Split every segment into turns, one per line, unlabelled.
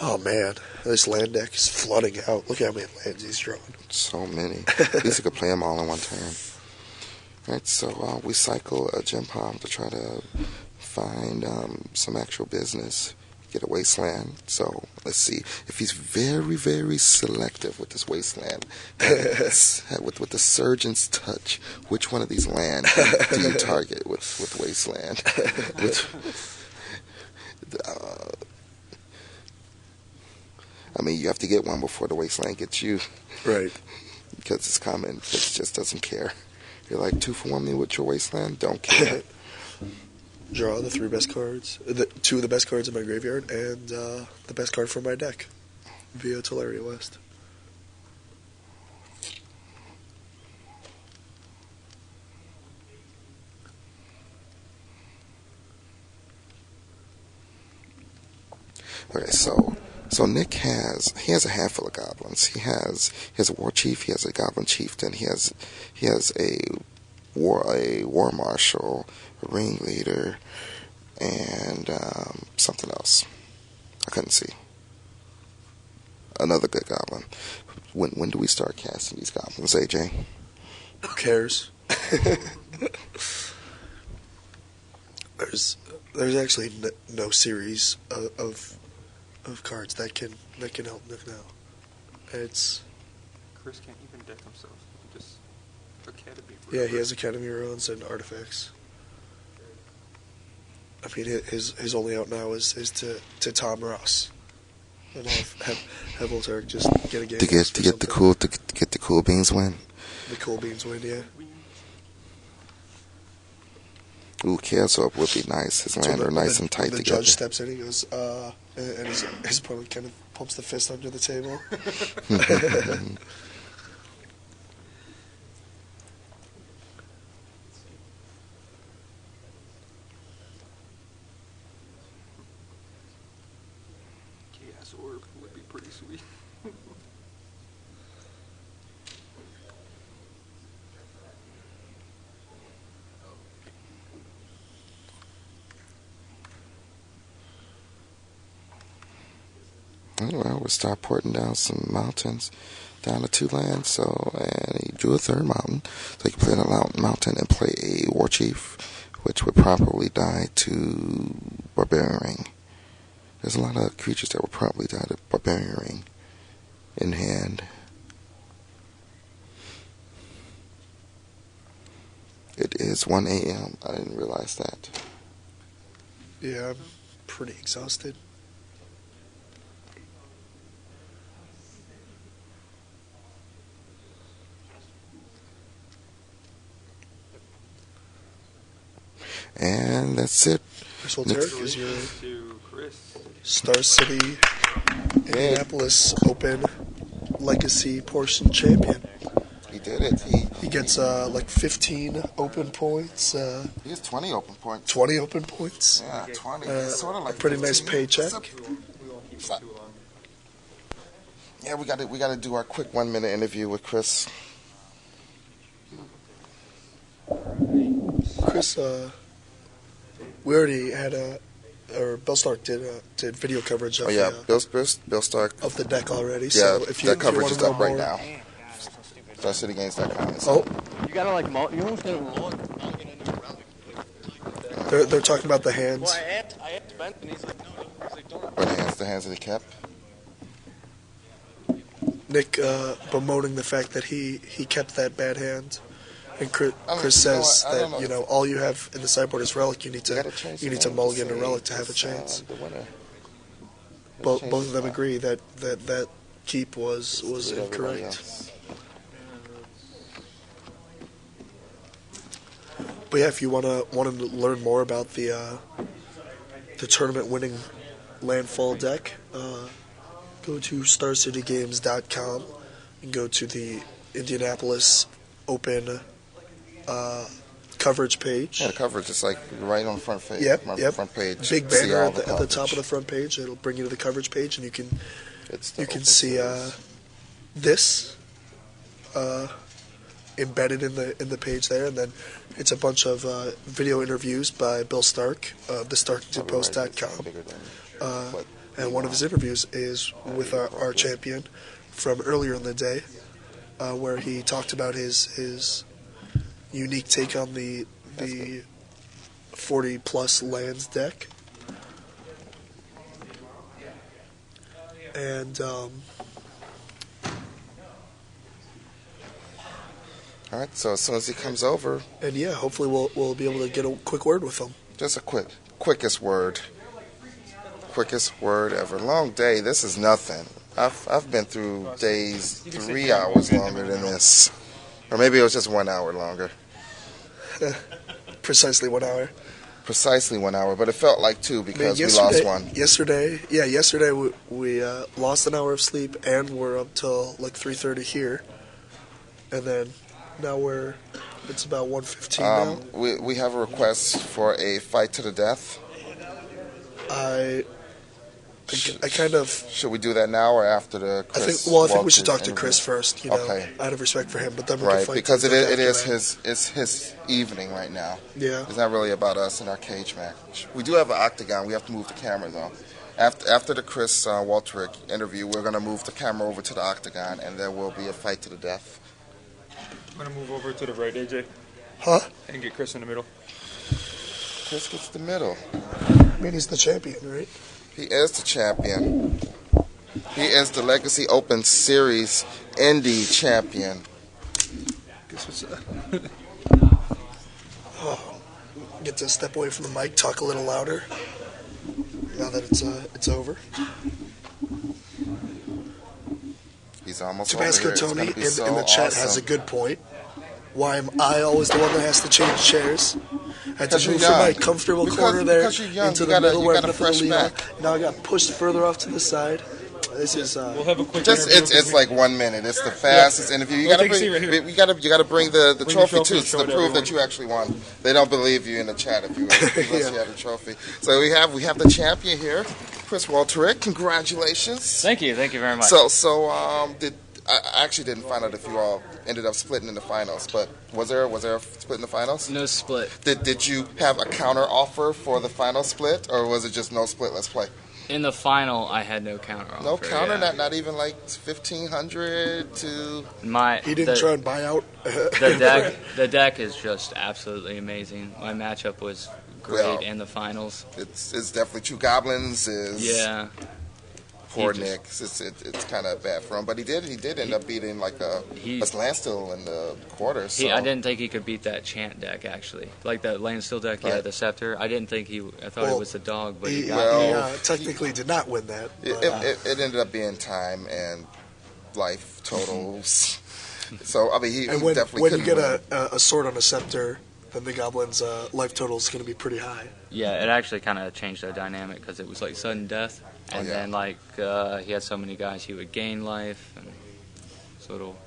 Oh man, this land deck is flooding out. Look how many lands he's drawing.
So many. At least you could play them all in one turn. Right, so we cycle a gem palm to try to find some actual business, get a wasteland. So let's see if he's very, very selective with this wasteland. with the surgeon's touch, which one of these lands do you target with wasteland? I mean, you have to get one before the wasteland gets you.
Right.
Because it's common. It just doesn't care. You're like, 2 for 1 me with your wasteland? Don't care.
Draw the 3 best cards. 2 of the best cards in my graveyard, and the best card from my deck. Via Woltereck West.
Okay, so Nick has a handful of goblins. He has a war chief. He has a goblin chieftain. He has a war marshal, a ringleader, and something else. I couldn't see. Another good goblin. When do we start casting these goblins, AJ?
Who cares? There's actually no series of cards that can help Nick now. It's
Chris can't even deck himself. Just Academy.
Yeah, he has Academy ruins and artifacts. I mean, his only out now is to Tom Ross, and have Woltereck just get a game
to get the cool beans win.
The cool beans win, yeah.
Ooh, Chaos Orb would be nice. His land are nice and tight
the
together.
The judge steps in, he goes, and his opponent kind of pumps the fist under the table.
Chaos Orb would be pretty sweet.
Well, we'll start porting down some mountains, down to 2 lands. And he drew a 3rd mountain. So he can play a mountain and play a war chief, which would probably die to Barbarian Ring. There's a lot of creatures that would probably die to Barbarian Ring in hand. It is 1 a.m. I didn't realize that.
Yeah, I'm pretty exhausted.
And that's it.
Chris Woltereck is your
To Chris.
Star City Indianapolis Open Legacy Portion champion.
He did it.
He gets like 15 open points.
He has 20 open points.
20 open points.
Yeah, 20. Sort of like
a pretty
15.
nice paycheck.
Yeah, we got to do our quick 1-minute interview with Chris.
Chris, we already had Bill Stark did video coverage of,
Bill Stark
of the deck already.
Yeah,
So if you,
that coverage
if you
is
want
up
to know
right
more,
now. StarCityGames.com.
Oh,
You gotta like you almost gotta
they're talking about the hands.
Well, I asked Ben and he's like, no, he's like, don't.
What the hands that he kept?
Nick bemoaning the fact that he kept that bad hand, and Chris
I mean,
says
I don't know.
that all you have in the sideboard is relic. You need
gotta change
to
the
mulligan
name
a
to
relic to
say
have a chance.
The winner.
Both
Change
of them
the-
agree that keep was
Everybody
incorrect.
else.
But yeah, if you want to learn more about the tournament winning landfall deck, go to StarCityGames.com and go to the Indianapolis Open coverage page.
Yeah, the coverage is like right on the front page.
Yep.
Front page.
Big
See
banner
all
at the top
coverage.
of the front page. It'll bring you to the coverage page, and you can
It's the
you can
open
see
series.
this embedded in the page there, and then it's a bunch of video interviews by Bill Stark of
Probably right, it's
thestarkdidpost.com.
bigger than-
Uh,
but
and one of his interviews is with our champion from earlier in the day, where he talked about his unique take on the 40-plus lands deck. And
All right, so as soon as he comes over,
and yeah, hopefully we'll be able to get a quick word with him.
just a quickest word ever. Long day. This is nothing. I've been through days 3 hours longer than this, or maybe it was just 1 hour longer.
Precisely 1 hour.
Precisely 1 hour, but it felt like two because we
yesterday,
lost one.
Yesterday we lost an hour of sleep, and we're up till like 3:30 here, and then now it's about 1:15 now.
We have a request for a fight to the death.
I kind of.
Should we do that now or after the Chris?
I think we should talk to
interview?
Chris first.
Okay.
Out of respect for him, but then we can
Right,
fight
because
to the death
it is
after
his evening right now.
Yeah.
It's not really about us and our cage match. We do have an octagon. We have to move the camera though. After the Chris Woltereck interview, we're going to move the camera over to the octagon, and there will be a fight to the death.
I'm gonna move over to the right, AJ,
Huh?
and get Chris in the middle.
Chris gets the middle.
I mean, he's the champion, right?
He is the champion. He is the Legacy Open Series Indy champion.
Guess what's
Get to step away from the mic, talk a little louder. Now that it's over.
He's almost over
Tabasco
here. It's
Tony
gonna
in
be so
the chat has a
awesome.
good point. Why am I always the one that has to change chairs? I had
Because
to
you're
move from my
young.
comfortable
Because-
corner there
because you're young.
into
You
the
got a-
middle
you
where
got
I'm
a fresh
lean on.
back.
Now I got pushed further off to the side. This is
We'll have a quick
Just
interview.
it's like 1 minute. It's the fastest interview. You
We'll
gotta
take a seat right
bring
here.
you gotta bring the
Bring the
trophy
trophy,
too,
show
to
it to
prove that
everyone.
you actually won. They don't believe you in the chat if you unless
Yeah.
you have the trophy. So we have the champion here, Chris Woltereck. Congratulations.
Thank you very much.
So I actually didn't find out if you all ended up splitting in the finals, but was there a split in the finals?
No split.
Did you have a counter offer for the final split, or was it just no split? Let's play.
In the final, I had no counter offer.
No counter,
yeah.
not even like 1,500 to.
he didn't try and buy out.
The deck is just absolutely amazing. My matchup was great
Well,
in the finals.
It's definitely Two Goblins is
Yeah.
poor
He just-
Nick. It's kind of bad for him, but he did end up beating like a landstill in the quarters. So.
I didn't think he could beat that chant deck actually, like the landstill deck. Yeah,
Right.
the scepter. I didn't think I thought it was the dog, but he
He,
got
he technically did not win that. But,
It ended up being time and life totals. So I mean, he
and when
definitely
you
couldn't
get
win.
a sword on a scepter, then the goblin's life total is going to be pretty high.
Yeah, it actually kind of changed the dynamic because it was like sudden death, and
yeah.
then like he had so many guys, he would gain life, and so it'll.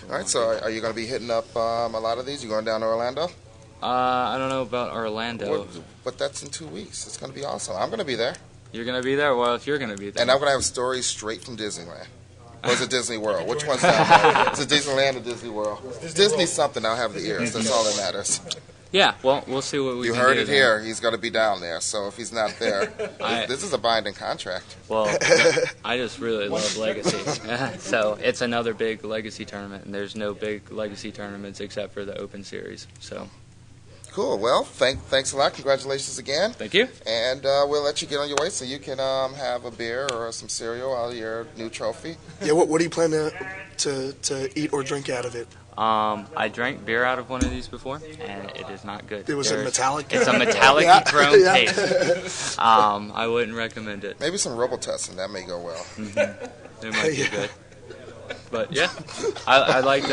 All right, so are you going to be hitting up a lot of these? You going down to Orlando?
I don't know about Orlando.
But that's in 2 weeks. It's going to be awesome. I'm going to be there.
You're gonna be there. Well, if you're gonna be there,
And I'm going to have stories straight from Disneyland. Or is it Disney World? Which one's down there? Is it Disneyland or Disney World? Disney something, I'll have the ears. That's all that matters.
yeah. Well, we'll see what we.
You
can
heard
do
it
then.
here. He's going to be down there. So if he's not there, this is a binding contract.
Well, I just really love Legacy, so it's another big Legacy tournament, and there's no big Legacy tournaments except for the Open Series. So
Cool. Well, thanks a lot. Congratulations again.
thank you.
And we'll let you get on your way so you can have a beer or some cereal out of your new trophy.
Yeah, what do you plan to eat or drink out of it?
I drank beer out of one of these before, and it is not good.
It was a metallic.
It's a metallic
Yeah,
chrome
yeah.
taste. I wouldn't recommend it.
Maybe some Robitussin. That may go well.
It might be
Yeah.
good. But yeah, I like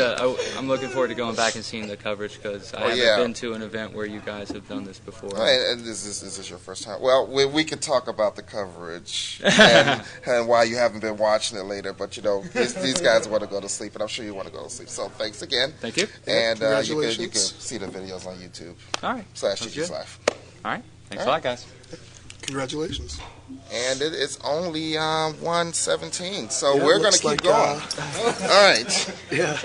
I'm looking forward to going back and seeing the coverage because I haven't
yeah.
been to an event where you guys have done this before.
And this is your first time. Well, we can talk about the coverage and why you haven't been watching it later. But these guys want to go to sleep, and I'm sure you want to go to sleep. So thanks again.
Thank you.
And you can
Congratulations.
see the videos on YouTube
All right.
/
Sounds
ggslive.
good. All right. Thanks
All
a lot, guys.
Congratulations.
And it is only 1:17, so
Yeah,
we're going to
looks
keep
like,
going. All right.
Yeah.